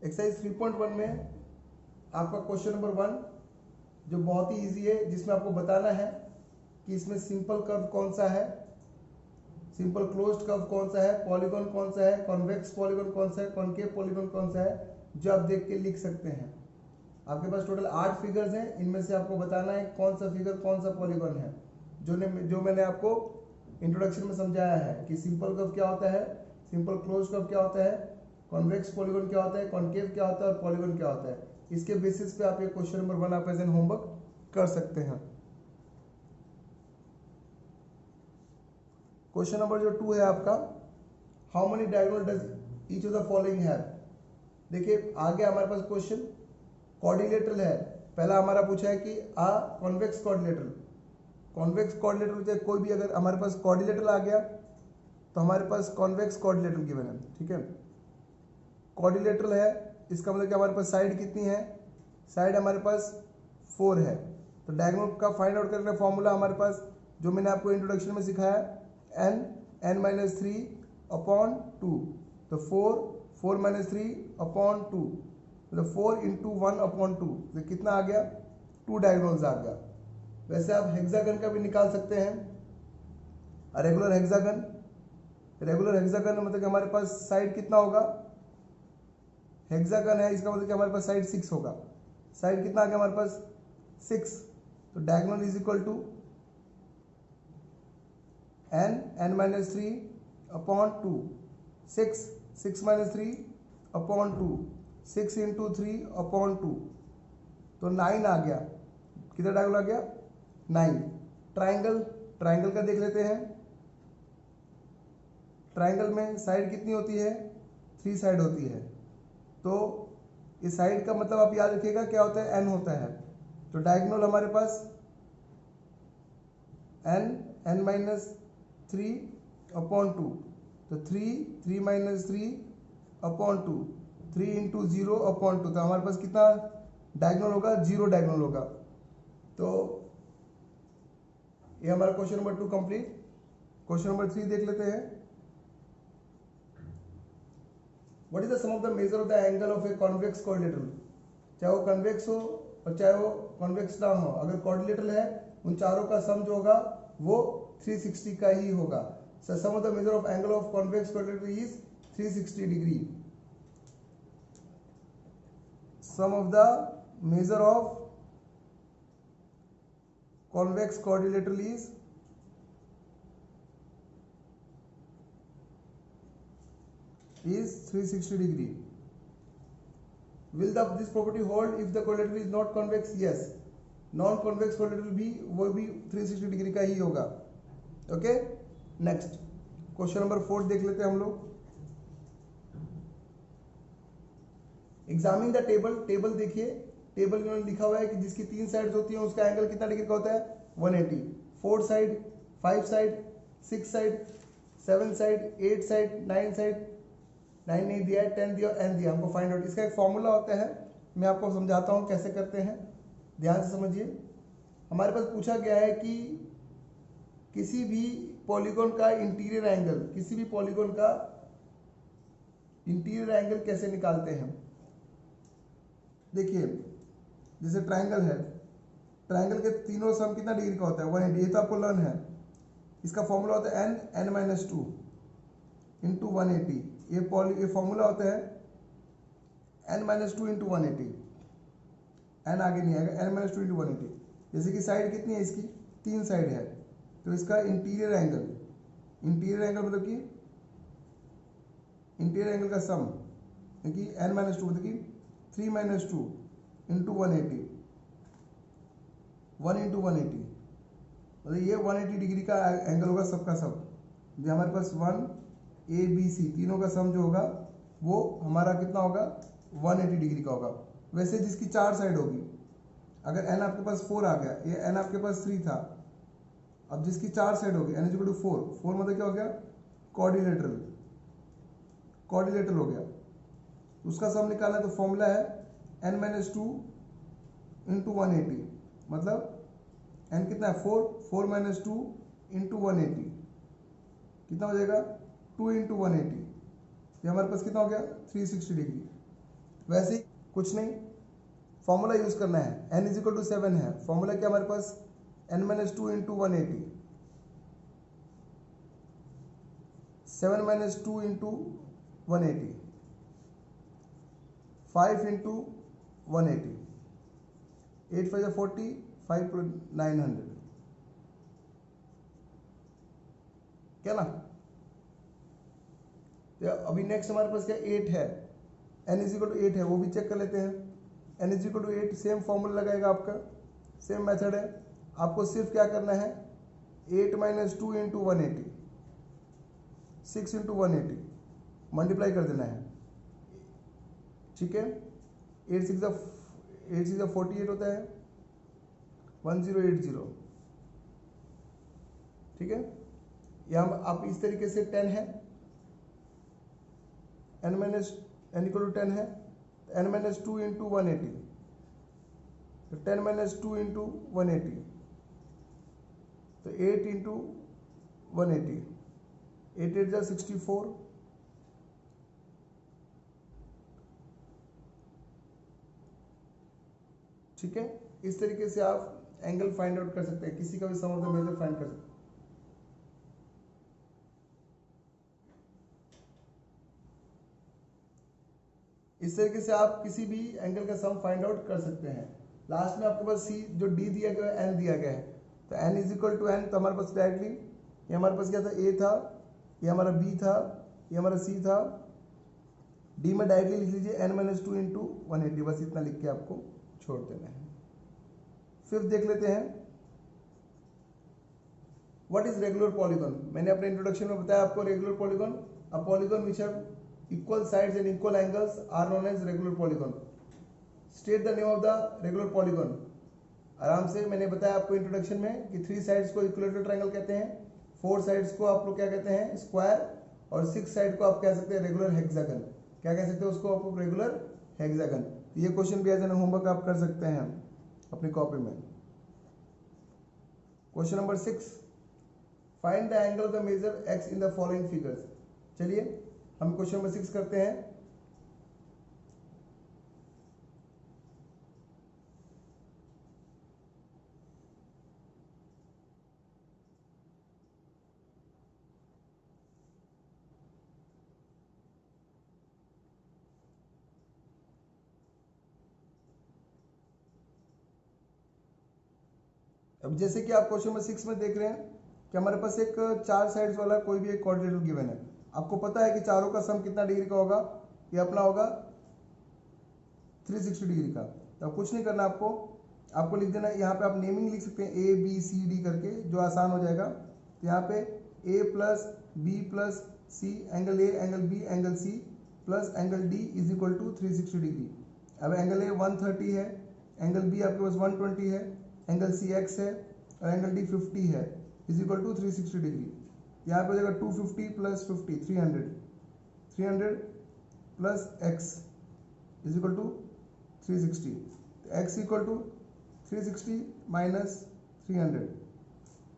Exercise 3.1 में आपका question number 1 जो बहुत ही इजी है, जिसमें आपको बताना है कि इसमें सिंपल कर्व कौन सा है, सिंपल क्लोज्ड कर्व कौन सा है, पॉलीगॉन कौन सा है, कॉन्वेक्स पॉलीगॉन कौन सा है, कॉनकेव पॉलीगॉन कौन सा है, जो आप देख के लिख सकते हैं। आपके पास टोटल 8 फिगर्स हैं, इनमें से आपको बताना है कौन सा फिगर कौन सा पॉलीगॉन है। जो मैंने आपको इंट्रोडक्शन में समझाया है कि सिंपल कर्व क्या होता है, सिंपल क्लोज्ड कर्व क्या होता है, कॉन्वेक्स पॉलीगॉन क्या होता है, कॉनकेव क्या होता है और पॉलीगॉन क्या होता है। इसके बेसिस पे आप ये क्वेश्चन नंबर 1 आप एज एन होमवर्क कर सकते हैं। क्वेश्चन नंबर जो 2 है आपका, how many diagonal does each of the following have. देखिए आगे हमारे पास क्वेश्चन क्वाड्रिलेटरल है। पहला हमारा पूछा है कि आ कॉन्वेक्स क्वाड्रिलेटरल, कॉन्वेक्स क्वाड्रिलेटरल कोई भी अगर हमारे पास क्वाड्रिलेटरल आ गया तो हमारे पास कॉन्वेक्स क्वाड्रिलेटरल गिवन है। ठीक है, क्वाड्रिलेटरल है, इसका मतलब कि हमारे पास साइड कितनी है, साइड हमारे पास 4 है। तो डायगोनल का फाइंड आउट करने का फॉर्मूला हमारे पास जो मैंने आपको इंट्रोडक्शन में सिखाया, n-3 अपॉन 2। तो 4 - 3 अपॉन 2, मतलब 4 × 1 अपॉन 2, तो कितना आ गया, 2 डायगोनल्स आ गया। वैसे आप हेक्सागन का भी निकाल सकते हैं, रेगुलर हेक्सागन। रेगुलर हेक्सागन मतलब कि हमारे पास साइड कितना होगा, हेक्सागन है इसका मतलब कि हमारे पास साइड 6 होगा। साइड कितना आ गया हमारे पास 6, तो diagonal is equal to n-3 upon 2, 6 - 3 upon 2, 6 × 3 upon 2, तो 9 आ गया। कितना डायगोनल आ गया, 9। ट्राइंगल का देख लेते हैं। ट्राइंगल में साइड कितनी होती है, 3 साइड होती है। तो इस साइड का मतलब आप याद रखिएगा क्या होता है, n होता है। तो डायगोनल हमारे पास n-3 अपॉन 2, तो 3 - 3 अपॉन 2, 3 × 0 अपॉन 2, तो हमारे पास कितना डायगोनल होगा, 0 डायगोनल होगा। तो ये हमारा क्वेश्चन नंबर 2 कंप्लीट। क्वेश्चन नंबर 3 देख लेते हैं। What is the sum of the measure of the angle of a convex quadrilateral. चाहे वो कन्वेक्स हो और चाहे वो कॉन्वेक्स ना हो, अगर क्वाड्रिलेटरल है उन चारों का सम जो होगा वो 360 का ही होगा। So sum of the measure of angle of convex quadrilateral is 360 degree. Sum of the measure of convex quadrilateral is is 360 degree. Will this property hold if the quadrilateral is not convex? Yes, non convex quadrilateral भी वो भी 360 degree का ही होगा। Okay, next question number 4 देख लेते हैं हम लोग। एग्जामिन द टेबल देखिए, टेबल में लिखा हुआ है कि जिसकी 3 साइड्स होती हैं उसका एंगल कितना डिग्री का होता है, 180। 4 side, 5 side, 6 side, 7 side, 8 side, 9 side, 9 नहीं दिया है, 10 दिया और n दिया, हमको फाइंड आउट। इसका एक फॉर्मूला होता है, मैं आपको समझाता हूँ कैसे करते हैं, ध्यान से समझिए। हमारे पास पूछा गया है कि किसी भी पॉलीगॉन का इंटीरियर एंगल, किसी भी पॉलीगॉन का इंटीरियर एंगल कैसे निकालते हैं। देखिए जैसे ट्राइंगल है, ट्राइंगल के तीनों सम कितना डिग्री का होता है, 180। ये तो आपको लर्न है। इसका फॉर्मूला होता है n-2 × 180। ये फॉर्मूला होता है n-2 × 180। n आगे नहीं आएगा, n-2 × 180। जैसे कि साइड कितनी है, इसकी 3 साइड है, तो इसका इंटीरियर एंगल मतलब कि इंटीरियर एंगल का सम, क्योंकि n-2 मतलब कि 3 - 2 × 180, 1 × 180, मतलब ये 180 डिग्री का एंगल होगा सबका सब। जो हमारे पास 1 A B C तीनों का सम जो होगा वो हमारा कितना होगा, 180 डिग्री का होगा। वैसे जिसकी 4 साइड होगी, अगर n आपके पास 4 आ गया, ये n आपके पास 3 था, अब जिसकी 4 साइड होगी n = 4 मतलब क्या हो गया, क्वाड्रिलेटरल हो गया। उसका सम निकालना है तो फॉर्मूला है n-2 × 180, मतलब n कितना है, 4 - 2 × 180, कितना हो जाएगा, 2 × 180। ये हमारे पास कितना हो गया, 360 डिग्री। वैसे ही कुछ नहीं, फॉर्मूला यूज करना है। n इज इक्वल टू 7 है, फॉर्मूला क्या हमारे पास, n minus two into 180, 7 minus two into 180, 5 into 180, 8 5 40, 5 900, क्या ना। तो अभी नेक्स्ट हमारे पास क्या 8 है, n इज इक्वल टू 8 है, वो भी चेक कर लेते हैं। n is equal to 8, same formula लगेगा आपका, सेम मेथड है। आपको सिर्फ क्या करना है, 8 minus two into 180, 6 into 180 multiply कर देना है, ठीक है। 8 6 48 होता है, 1080, ठीक है। यहाँ आप इस तरीके से 10 है, n minus n equal to 10 है, n माइनस टू इंटू 180, तो 10 माइनस टू इंटू 180, तो 8 इंटू 180, 8 8 जा 64, ठीक है। इस तरीके से आप एंगल फाइंड आउट कर सकते हैं, किसी का भी सम ऑफ द मेजर फाइंड कर सकते हैं। इस तरीके से आप किसी भी एंगल का सम फाइंड आउट कर सकते हैं। लास्ट में आपके पास सी जो डी दिया गया है, एन दिया गया है, तो N is equal to N, तो हमारे पास डायरेक्टली ये हमारे पास क्या था, ए था, ये हमारा बी था, ये हमारा सी था, डी में डायरेक्टली लिख लीजिए एन माइनस टू इंटू 180, बस इतना लिख के आपको छोड़ देना है। फिर देख लेते हैं व्हाट इज रेगुलर पॉलीगॉन। मैंने अपने इंट्रोडक्शन में बताया आपको regular polygon, a polygon which have equal sides and equal angles are known as regular polygon. State the name of the regular polygon. आराम से मैंने बताया आपको इंट्रोडक्शन में कि 3 साइड्स को इक्विलेटरल ट्रायंगल कहते हैं, 4 साइड्स को आप लोग क्या कहते हैं, स्क्वायर, और 6 साइड को आप कह सकते हैं रेगुलर हेक्सागन। क्या कह सकते हैं उसको आप, रेगुलर हेक्सागन। ये क्वेश्चन भी एज एन होमवर्क आप कर सकते हैं अपनी कॉपी में। Question number 6, find the angle of the measure x in the following figures. चलिए हम क्वेश्चन नंबर 6 करते हैं। अब जैसे कि आप क्वेश्चन नंबर 6 में देख रहे हैं कि हमारे पास एक 4 साइड्स वाला कोई भी एक क्वाड्रिलेटरल गिवन है। आपको पता है कि चारों का सम कितना डिग्री का होगा, ये अपना होगा 360 डिग्री का। तो कुछ नहीं करना आपको लिख देना, यहाँ पे आप नेमिंग लिख सकते हैं ए बी सी डी करके, जो आसान हो जाएगा। तो यहाँ पे A plus B plus C, angle A angle B angle C plus angle D is equal to 360 degree. अब एंगल ए 130 है, एंगल बी आपके पास 120 है, एंगल सी एक्स है और एंगल डी 50 है, इज इक्वल टू 360 डिग्री। यहाँ पे हो जाएगा 250 plus 50 300 plus X is equal to 360, तो एक्स इक्वल टू 360 माइनस 300,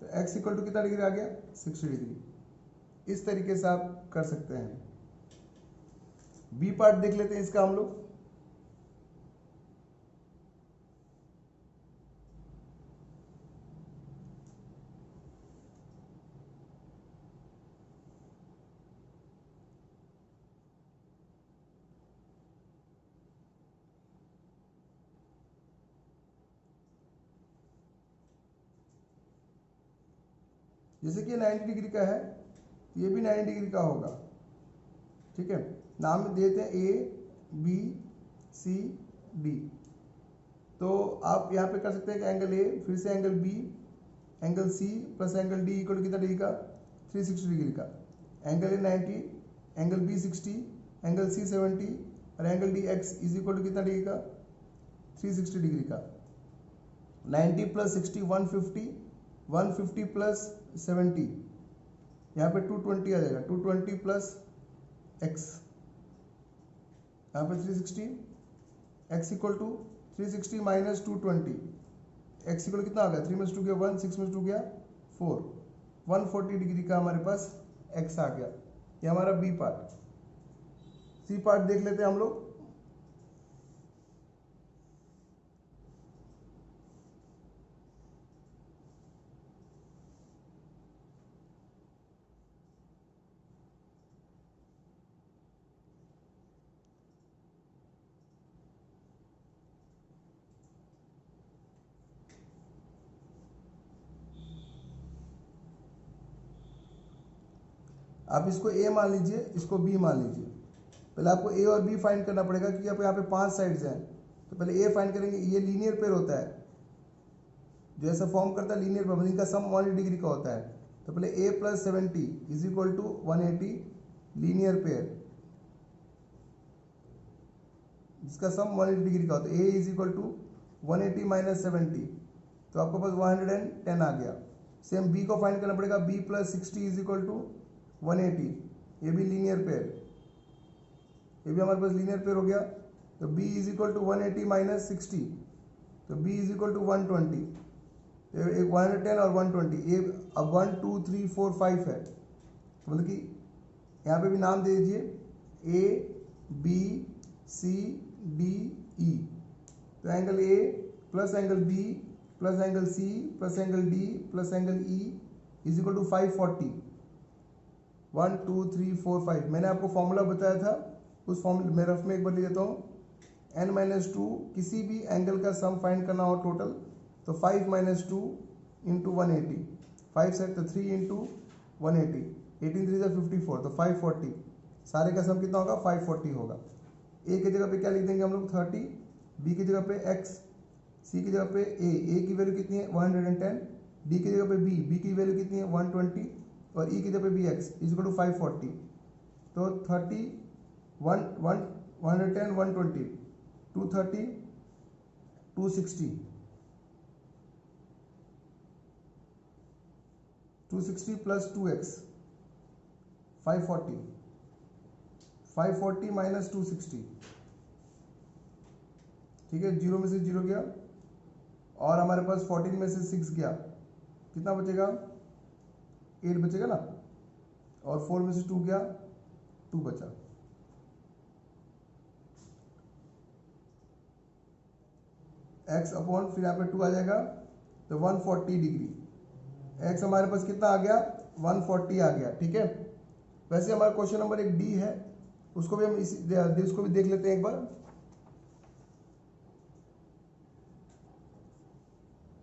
तो एक्स इक्वल टू कितना डिग्री आ गया, 60 डिग्री। इस तरीके से आप कर सकते हैं। बी पार्ट देख लेते हैं इसका हम लोग। जैसे कि 90 डिग्री का है, ये भी 90 डिग्री का होगा, ठीक है। नाम देते हैं ए बी सी डी। तो आप यहाँ पे कर सकते हैं कि एंगल ए, फिर से angle B, angle C plus angle D equal कितना डिग्री का, 360 डिग्री का। Angle A 90, angle B 60, angle C 70 और angle D X is equal to कितना डिग्री का, 360 डिग्री का। 90 प्लस 60 150, 150 प्लस 70, यहाँ पे 220 आ जाएगा, 220 प्लस एक्स, यहाँ पे 360, x equal to 360 minus 220, x equal कितना आ गया, 3 में से 2 गया 1, 6 में से 2 गया 4, 140 डिग्री का हमारे पास एक्स आ गया। ये हमारा बी पार्ट। सी पार्ट देख लेते हैं हम लोग। आप इसको ए मान लीजिए, इसको बी मान लीजिए। पहले आपको ए और बी फाइंड करना पड़ेगा क्योंकि आप यहाँ पे 5 साइड्स हैं। तो पहले ए फाइंड करेंगे। ये लीनियर पेयर होता है, जो ऐसा फॉर्म करता है लीनियर पेयर, इनका सम 180 डिग्री का होता है। तो पहले a + 70 = 180 लीनियर पेयर, जिसका सम 180 डिग्री का होता है। a = 180 - 70, तो आपके पास 110 आ गया। सेम b को फाइंड करना पड़ेगा। b + 60 = 180, ये भी लीनियर पेयर, ये भी हमारे पास लीनियर पेयर हो गया। तो b = 180 - 60, तो b = 120, एक 110 और 120, ये अब 1 2 3 4 5 है। तो मतलब कि यहाँ पे भी नाम दे दीजिए A B C D E। तो angle A plus angle B plus angle C plus angle D plus angle E = 540। 1 2 3 4 5 मैंने आपको फॉर्मूला बताया था, उस फॉर्मूले में रफ में एक बार लिख देता हूँ। n-2 किसी भी एंगल का सम फाइंड करना हो टोटल, तो 5 - 2 × 180, 5 सेट तो 3 × 180, 18 3 = 54, तो 540। सारे का सम कितना होगा? 540 होगा। ए की जगह पे क्या लिख देंगे हम लोग? 30, बी की जगह पे x, सी की जगह पे ए की वैल्यू कितनी है? 110, डी की जगह पे बी की वैल्यू कितनी है? 120, और ई की जगह पे बी x = 540। तो 30 110 120 230 260 + 2x 540 - 260, ठीक है। 0 में से 0 गया और हमारे पास 14 में से 6 गया, कितना बचेगा? 8 बचेगा ना, और 4 में से 2 गया, 2 बचा। x अपॉन फिर यहाँ पे 2 आ जाएगा, तो 140 डिग्री। x हमारे पास कितना आ गया? 140 आ गया, ठीक है। वैसे हमारा क्वेश्चन नंबर 1 डी है, उसको भी हम इसको भी देख लेते हैं एक बार।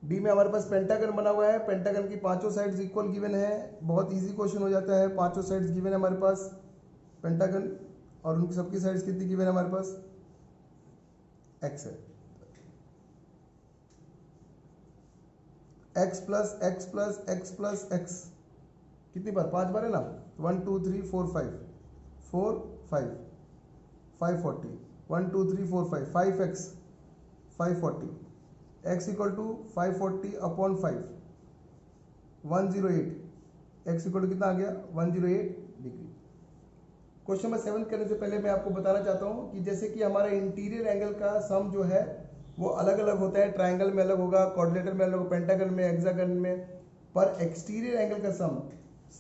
डी में हमारे पास पेंटागन बना हुआ है, पेंटागन की पांचों साइड्स इक्वल गिवन है। बहुत इजी क्वेश्चन हो जाता है, पांचों साइड्स गिवन है हमारे पास पेंटागन, और उनकी सबकी साइड्स कितनी गिवन है हमारे पास? x है। x + x + x + x कितनी बार? 5 बार है ना। 1 2 3 4 5 4 5 540 1 2 3 4 5 5x 540, x = 540 अपॉन 5 108, x = कितना आ गया? 108 डिग्री। क्वेश्चन नंबर 7 करने से पहले मैं आपको बताना चाहता हूँ कि जैसे कि हमारा इंटीरियर एंगल का सम जो है वो अलग अलग होता है। ट्रायंगल में अलग होगा, क्वाड्रिलेटरल में अलग होगा, पेंटागन में, हेक्सागन में। पर एक्सटीरियर एंगल का sum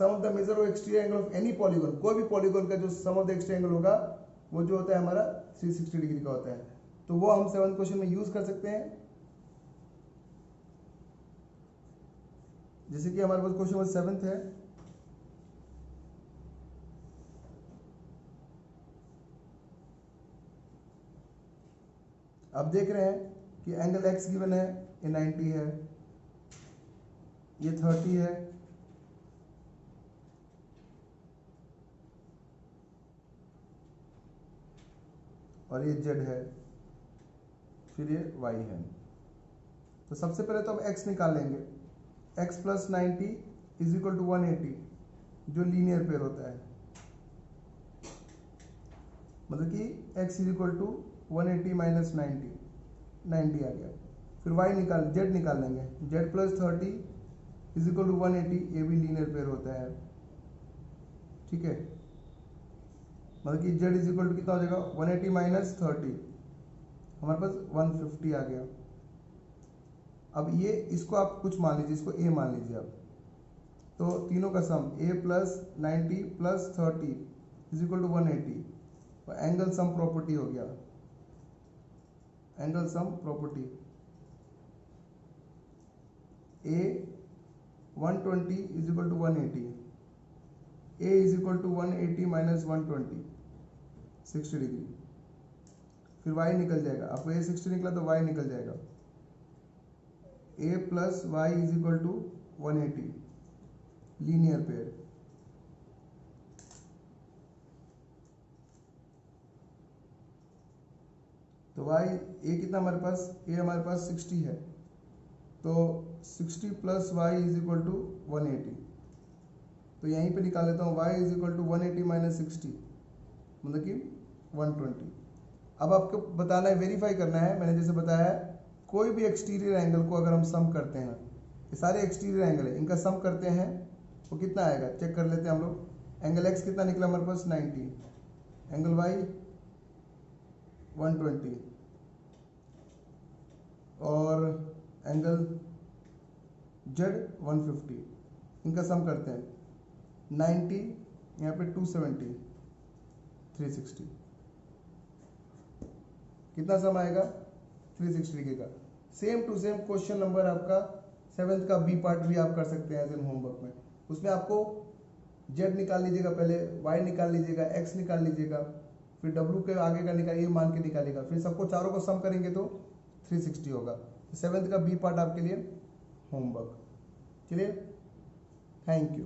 of the measure of exterior angle of any polygon, कोई भी पॉलीगॉन का जो sum of the exterior angle होगा वो जो होता है हमारा 360 डिग्री का होता है। तो वो हम 7th क्वेश्चन में यूज कर सकते हैं। जैसे कि हमारे पास क्वेश्चन नंबर 7 है, आप देख रहे हैं कि एंगल x गिवन है, ये 90 है, ये 30 है, और ये z है, फिर ये y है। तो सबसे पहले तो हम x निकाल लेंगे। x + 90 = 180, जो लीनियर पेयर होता है, मतलब कि x = 180 - 90, 90 आ गया। फिर z निकाल लेंगे। z + 30 = 180, ये भी लीनियर पेयर होता है, ठीक है। मतलब कि z = कितना हो जाएगा? 180 - 30, हमारे पास 150 आ गया। अब ये इसको आप कुछ मान लीजिए, इसको a मान लीजिए आप। तो तीनों का सम a + 90 + 30 = 180, और एंगल सम प्रॉपर्टी हो गया। Angle sum property a 120 = 180, a = 180 - 120, 60 degree. फिर y निकल जाएगा, आपको a 60 निकला तो y निकल जाएगा। a + y = 180, linear pair. तो y a कितना हमारे पास, a हमारे पास 60 है, तो 60 plus y is equal to 180। तो यहीं पे निकाल लेता हूँ, y is equal to 180 minus 60 मतलब कि 120। अब आपको बताना है, वेरीफाई करना है, मैंने जैसे बताया है कोई भी एक्सटीरियर एंगल को अगर हम सम करते हैं, ये सारे एक्सटीरियर एंगल है, इनका सम करते हैं वो कितना आएगा, चेक कर लेते हैं हम लोग। एंगल x कितना निकला हमारे पास 90, एंगल y 120 और एंगल z 150, इनका सम करते हैं 90, यहाँ पे 270, 360, कितना सम आएगा 360 डिग्री का। Same to same question number आपका 7th का बी पार्ट भी आप कर सकते हैं एज एन होमवर्क में। उसमें आपको z निकाल लीजिएगा, पहले y निकाल लीजिएगा, x निकाल लीजिएगा, फिर w के आगे का निकालिए, मान के निकालिएगा, फिर सबको चारों को सम करेंगे तो 360 होगा। 7th का बी पार्ट आपके लिए होमवर्क। चलिए, थैंक यू।